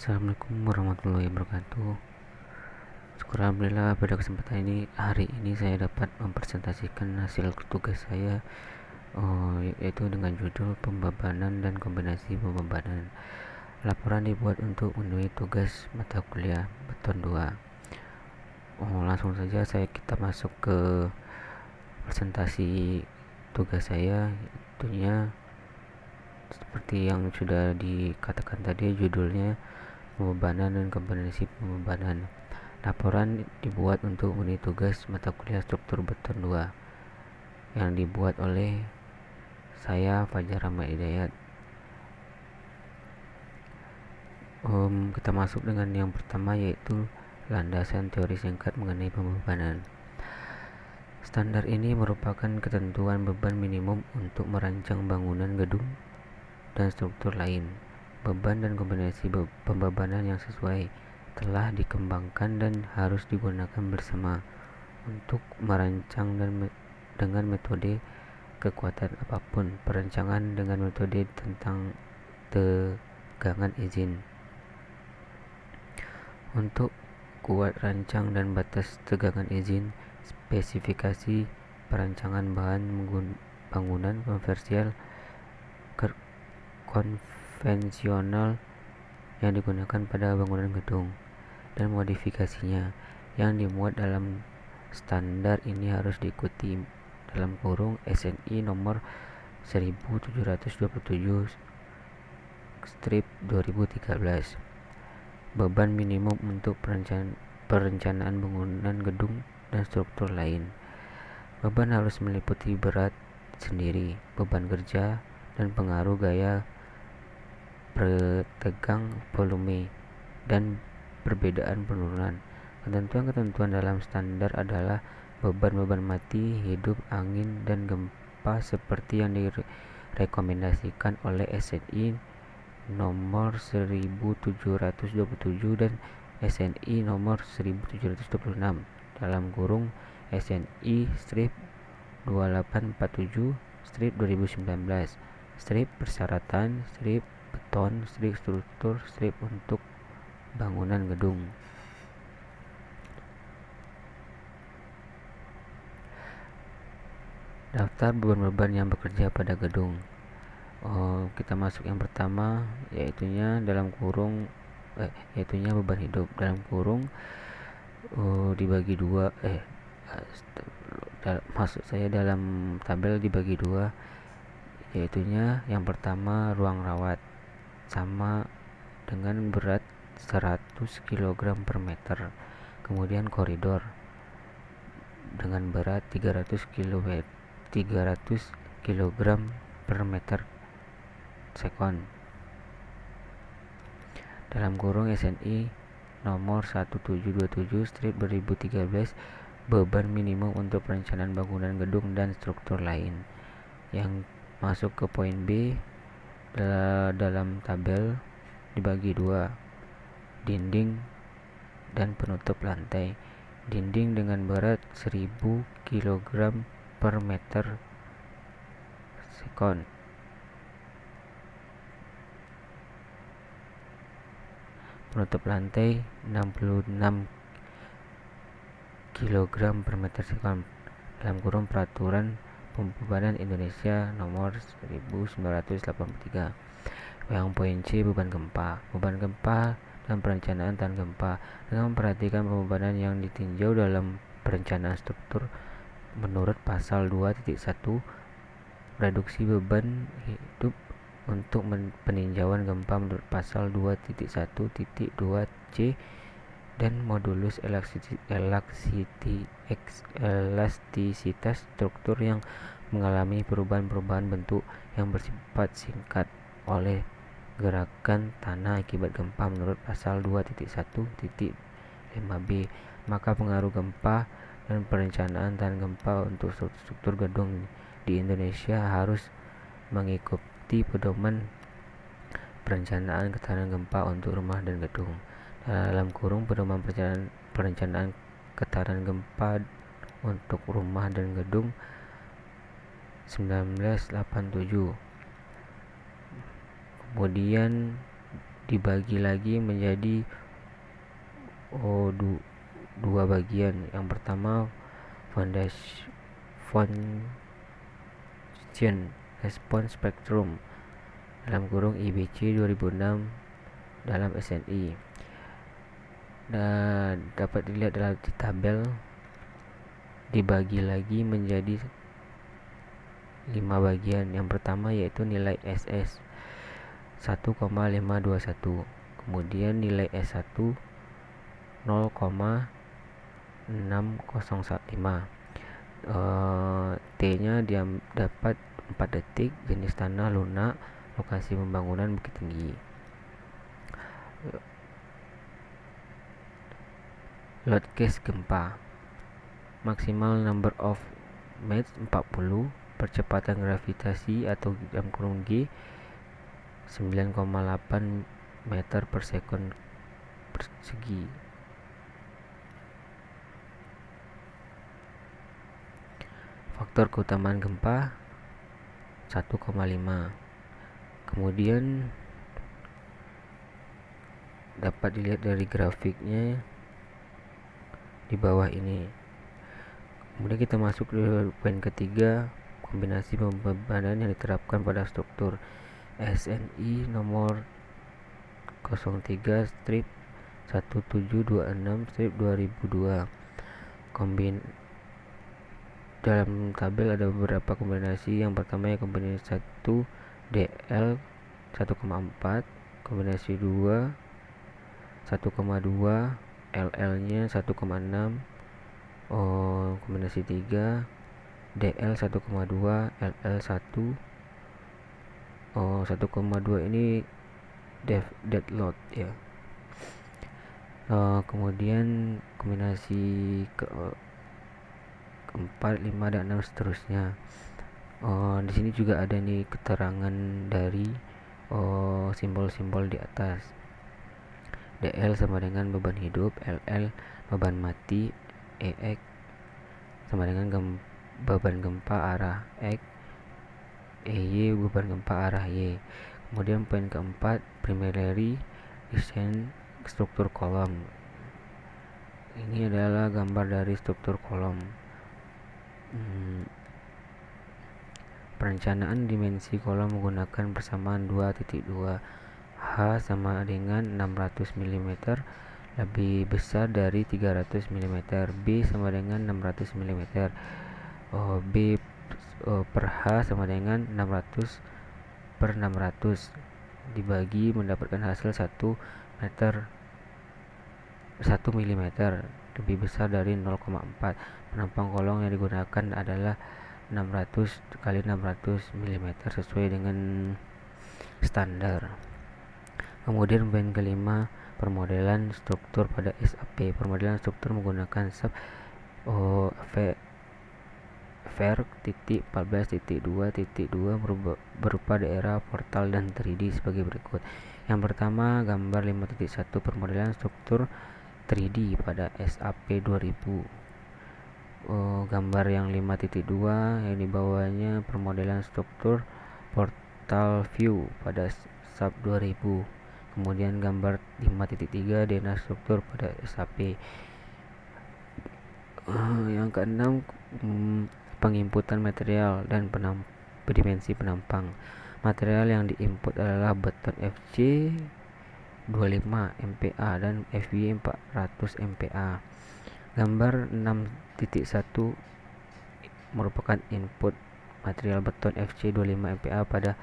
Assalamualaikum warahmatullahi wabarakatuh. Syukur alhamdulillah pada kesempatan hari ini saya dapat mempresentasikan hasil tugas saya, yaitu dengan judul pembebanan dan kombinasi pembebanan. Laporan dibuat untuk memenuhi tugas mata kuliah beton 2. Langsung saja kita masuk ke presentasi tugas saya. Tentunya seperti yang sudah dikatakan tadi, judulnya pembebanan dan kombinasi pembebanan. Laporan dibuat untuk unit tugas mata kuliah struktur beton 2 yang dibuat oleh saya, Fajar Ahmad Hidayat. Kita masuk dengan yang pertama, yaitu landasan teori singkat mengenai pembebanan. Standar ini merupakan ketentuan beban minimum untuk merancang bangunan gedung dan struktur lain. Beban dan kombinasi pembebanan yang sesuai telah dikembangkan dan harus digunakan bersama untuk merancang dengan metode kekuatan apapun. Perancangan dengan metode tentang tegangan izin. Untuk kuat rancang dan batas tegangan izin, spesifikasi perancangan bahan bangunan konvensional yang digunakan pada bangunan gedung dan modifikasinya yang dimuat dalam standar ini harus diikuti (SNI nomor 1727/2013). Beban minimum untuk perencanaan bangunan gedung dan struktur lain. Beban harus meliputi berat sendiri, beban kerja, dan pengaruh gaya pertegang volume, dan perbedaan penurunan. Ketentuan-ketentuan dalam standar adalah beban mati, hidup, angin, dan gempa seperti yang direkomendasikan oleh SNI nomor 1727 dan SNI nomor 1726 (SNI /2847/2019) persyaratan beton struktur untuk bangunan gedung. Daftar beban-beban yang bekerja pada gedung. Kita masuk yang pertama, yaitunya beban hidup dibagi dua. Maksud saya dalam tabel dibagi dua, yaitunya yang pertama ruang rawat sama dengan berat 100 kg per meter. Kemudian koridor dengan berat 300 kg per meter sekon (SNI nomor 1727/2013). Beban minimum untuk perencanaan bangunan gedung dan struktur lain. Yang masuk ke poin B dalam tabel dibagi dua, dinding dan penutup lantai. Dinding dengan berat 1000 kg per meter sekon. Penutup lantai 66 kg per meter sekon (Peraturan Pembebanan Indonesia nomor 1983). Yang poin C, beban gempa dan perencanaan tahan gempa. Dengan memperhatikan pembebanan yang ditinjau dalam perencanaan struktur menurut pasal 2.1 reduksi beban hidup untuk peninjauan gempa menurut pasal 2.1.2c dan modulus elastisitas struktur yang mengalami perubahan bentuk yang bersifat singkat oleh gerakan tanah akibat gempa menurut pasal 2.1.5b. Maka pengaruh gempa dan perencanaan tahan gempa untuk struktur gedung di Indonesia harus mengikuti pedoman perencanaan ketahanan gempa untuk rumah dan gedung (Pedoman perencanaan ketahanan gempa untuk rumah dan gedung 1987). Kemudian dibagi lagi menjadi dua bagian. Yang pertama Function Response Spectrum (IBC 2006 dalam SNI). Dan dapat dilihat dalam di tabel, dibagi lagi menjadi 5 bagian. Yang pertama yaitu nilai SS 1,521, kemudian nilai S1 0,6015, T-nya dapat 4 detik, jenis tanah lunak, lokasi pembangunan Bukit Tinggi. Load case gempa, maksimal number of mass 40, percepatan gravitasi atau G 9,8 meter per second persegi. Faktor keutamaan gempa 1,5. Kemudian dapat dilihat dari grafiknya di bawah ini. Kemudian kita masuk ke poin ketiga, kombinasi pembebanan yang diterapkan pada struktur SNI nomor 03-1726-2002. Dalam tabel ada beberapa kombinasi. Yang pertama ya kombinasi 1 DL 1,4, kombinasi 2 1,2, LL nya 1,6, kombinasi 3 DL 1,2, LL 1, 1,2 ini dead load ya. Kemudian kombinasi keempat, 5 dan 6 seterusnya. Di sini juga ada nih keterangan dari simbol-simbol di atas. DL sama dengan beban hidup, LL beban mati, EX sama dengan beban gempa arah X, EY beban gempa arah Y. Kemudian poin keempat, primary design struktur kolom. Ini adalah gambar dari struktur kolom. Perencanaan dimensi kolom menggunakan persamaan 2.2. H sama dengan 600 mm lebih besar dari 300 mm. B sama dengan 600 mm. B per H sama dengan 600 per 600 dibagi mendapatkan hasil 1 mm lebih besar dari 0,4. Penampang kolom yang digunakan adalah 600 kali 600 mm sesuai dengan standar. Kemudian poin kelima, permodelan struktur pada SAP. Permodelan struktur menggunakan sub ver.14.2.2 berupa daerah, portal, dan 3D sebagai berikut. Yang pertama, gambar 5.1 permodelan struktur 3D pada SAP 2000. Gambar yang 5.2 yang di bawahnya permodelan struktur portal view pada SAP 2000. Kemudian gambar 5.3 dana struktur pada SAP. Yang keenam, penginputan material dan dimensi penampang. Material yang diinput adalah beton FC 25 MPa dan FY 400 MPa. Gambar 6.1 merupakan input material beton FC 25 MPa pada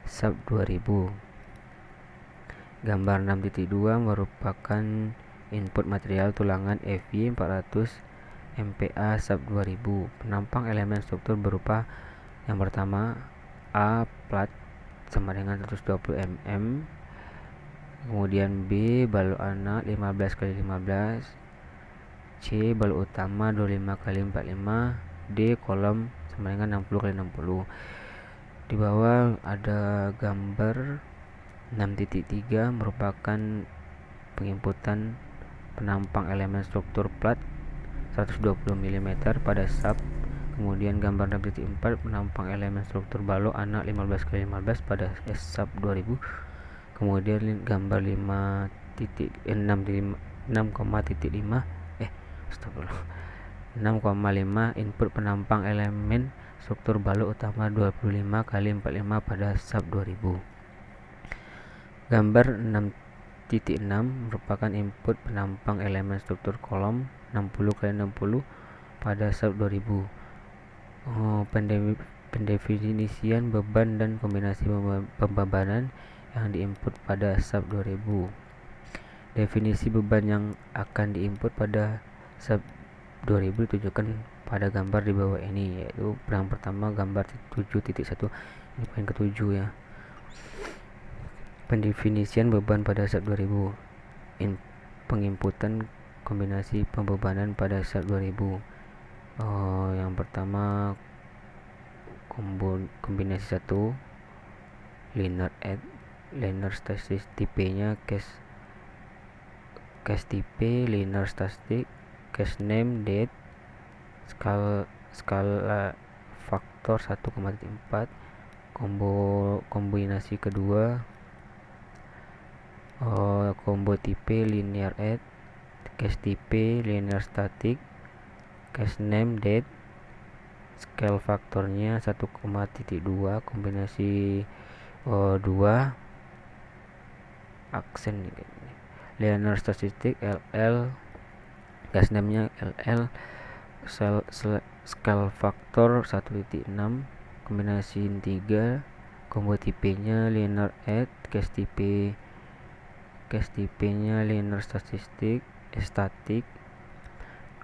SAP 2000. Gambar 6.2 merupakan input material tulangan FY 400 MPa SAP 2000. Penampang elemen struktur berupa yang pertama A plat sama dengan 120 mm, kemudian B balok anak 15 x 15, C balok utama 25 x 45, D kolom sama dengan 60 x 60. Di bawah ada gambar 6.3 merupakan penginputan penampang elemen struktur plat 120 mm pada SAP. Kemudian gambar 6.4 penampang elemen struktur balok anak 15 x 15 pada SAP 2000. Kemudian gambar 6,5 input penampang elemen struktur balok utama 25 kali 45 pada sub 2000. Gambar 6.6 merupakan input penampang elemen struktur kolom 60 kali 60 pada sub 2000. Pendefinisian beban dan kombinasi pembebanan yang diinput pada sub 2000. Definisi beban yang akan diinput pada sub 2000 ditunjukkan pada gambar di bawah ini, yaitu yang pertama gambar 7.1. Ini poin ke-7 ya. Pendefinisian beban pada sub 2000. Penginputan kombinasi pembebanan pada sub 2000. Yang pertama kombinasi 1 linear add, linear statistik tipenya case tipe, linear statistik, case name, date, skala faktor 1,4, kombinasi kedua combo tipe linear add, case tipe, linear static, case name, date, scale faktornya 1,2, kombinasi 2 aksen linear statistik LL, case name-nya LL, scale faktor 1.6, kombinasi 3, combo tipenya linear add, case tipenya linear statistik, static,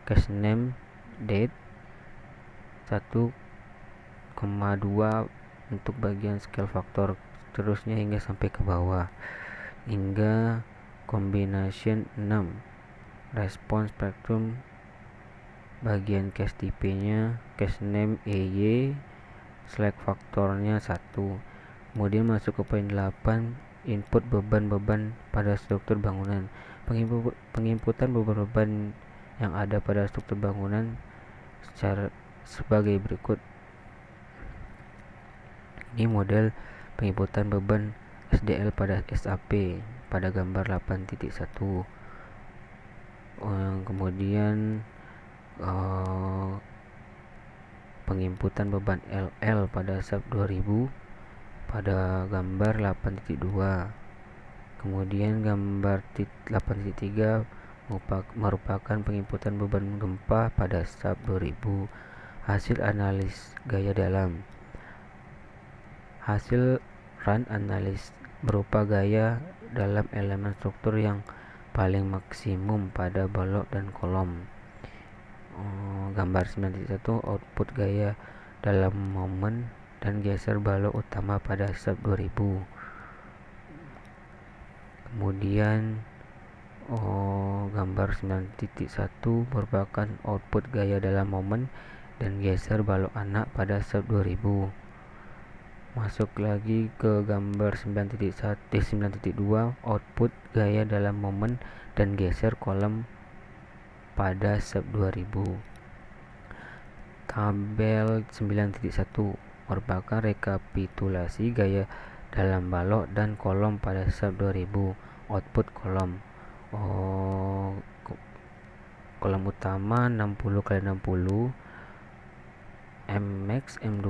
case name, date 1,2 untuk bagian scale faktor, terusnya hingga sampai ke bawah hingga combination 6 response spectrum bagian case tipenya, case name EY, select faktornya 1. Kemudian masuk ke poin 8, input beban pada struktur bangunan. Penginputan beban yang ada pada struktur bangunan sebagai berikut. Ini model penginputan beban SDL pada SAP pada gambar 8.1. Kemudian penginputan beban LL pada sub 2000 pada gambar 8.2. Kemudian gambar 8.3 merupakan penginputan beban gempa pada sub 2000. Hasil analis gaya dalam. Hasil run analis berupa gaya dalam elemen struktur yang paling maksimum pada balok dan kolom. Gambar 9.1 output gaya dalam momen dan geser balok utama pada sub 2000. Kemudian gambar 9.1 merupakan output gaya dalam momen dan geser balok anak pada sub 2000. Masuk lagi ke gambar 9.2 output gaya dalam momen dan geser kolom pada sub 2000. Tabel 9.1 merupakan rekapitulasi gaya dalam balok dan kolom pada sub 2000. Output kolom kolom utama 60 kali 60, Mmax, M2,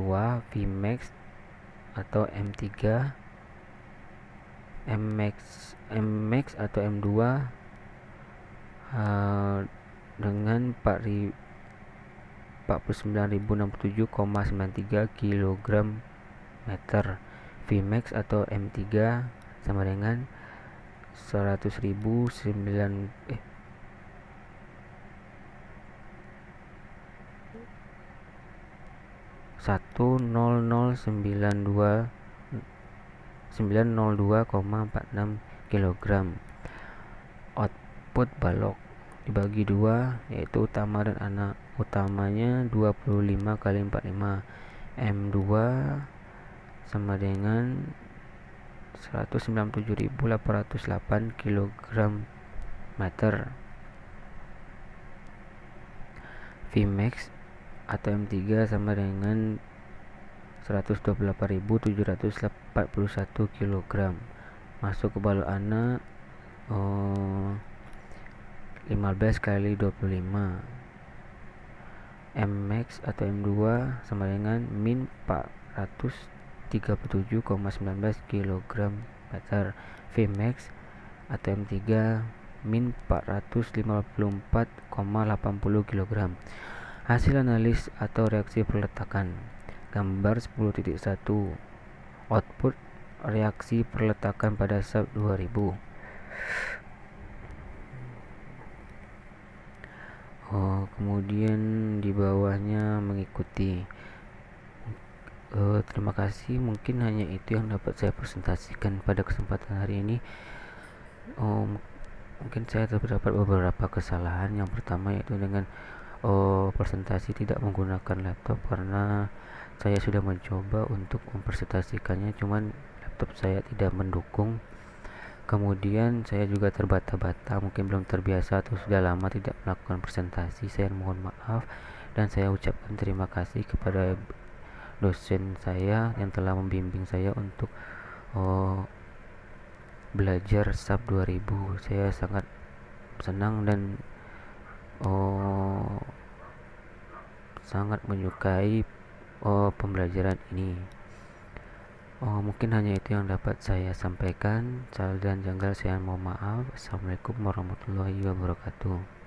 Vmax atau M3, Mmax atau M2 dengan 49.067,93 kg meter. Vmax atau M3 sama dengan 10092,46 kg. Output balok dibagi 2, yaitu utama dan anak. Utamanya 25 kali 45, M2 sama dengan 197.808 kg meter. Vmax atau M3 sama dengan 128.741 kg. masuk ke balok anak 15 kali 25. Mmax atau M2 sama dengan min 437,19 kg meter. Vmax atau M3 min 454,80 kg. Hasil analis atau reaksi perletakan. Gambar 10.1. Output reaksi perletakan pada SAP 2000. Kemudian di bawahnya mengikuti. Terima kasih, mungkin hanya itu yang dapat saya presentasikan pada kesempatan hari ini. Mungkin saya terdapat beberapa kesalahan. Yang pertama yaitu dengan presentasi tidak menggunakan laptop, karena saya sudah mencoba untuk mempresentasikannya, cuman laptop saya tidak mendukung. Kemudian saya juga terbata-bata, mungkin belum terbiasa atau sudah lama tidak melakukan presentasi. Saya mohon maaf dan saya ucapkan terima kasih kepada dosen saya yang telah membimbing saya untuk belajar SAP 2000. Saya sangat senang dan sangat menyukai pembelajaran ini. Mungkin hanya itu yang dapat saya sampaikan. Salah dan janggal saya mohon maaf. Assalamualaikum warahmatullahi wabarakatuh.